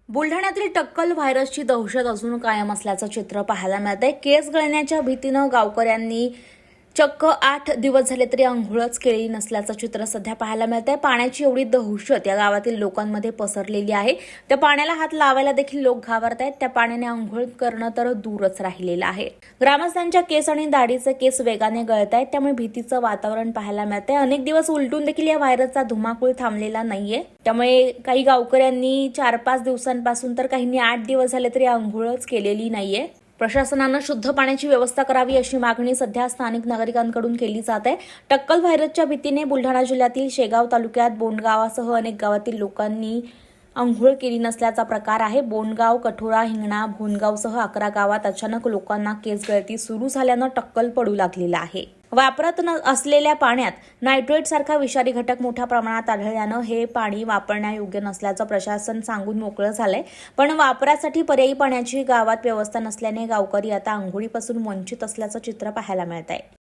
बुलढाण्यातील टक्कल व्हायरसची दहशत अजून कायम असल्याचं चित्र पाहायला मिळतंय। केस गळण्याच्या भीतीनं गावकऱ्यांनी चक्क 8 दिवस झाले तरी अंघोळच केली नसल्याचं चित्र सध्या पाहायला मिळतंय। पाण्याची एवढी दहशत या गावातील लोकांमध्ये पसरलेली आहे। त्या पाण्याला हात लावायला देखील लोक घाबरतायत। त्या पाण्याने अंघोळ करणं तर दूरच राहिलेलं आहे। ग्रामस्थांच्या केस आणि दाढीचे केस वेगाने गळतायत, त्यामुळे भीतीचं वातावरण पाहायला मिळतंय। अनेक दिवस उलटून देखील या व्हायरसचा धुमाकूळ थांबलेला नाहीये। त्यामुळे काही गावकऱ्यांनी 4-5 दिवसांपासून तर काहींनी 8 दिवस झाले तरी अंघोळच केलेली नाहीये। प्रशासनानं शुद्ध पाण्याची व्यवस्था करावी अशी मागणी सध्या स्थानिक नागरिकांकडून केली जात आहे। टक्कल व्हायरसच्या भीतीने बुलढाणा जिल्ह्यातील शेगाव तालुक्यात बोंडगावासह अनेक गावातील लोकांनी अंघोळ केली नसल्याचा प्रकार आहे। बोंडगाव, कठोरा, हिंगणा, भोनगावसह 11 गावात अचानक लोकांना केस गळती सुरू झाल्यानं टक्कल पडू लागलेला आहे। वापरात असलेल्या पाण्यात नायट्रेट सारखा विषारी घटक मोठ्या प्रमाणात आढळल्यानं हे पाणी वापरण्यायोग्य नसल्याचं प्रशासन सांगून मोकळं झालंय। पण वापरासाठी पर्यायी पाण्याची गावात व्यवस्था नसल्याने गावकरी आता अंघोळीपासून वंचित असल्याचं चित्र पाहायला मिळत आहे।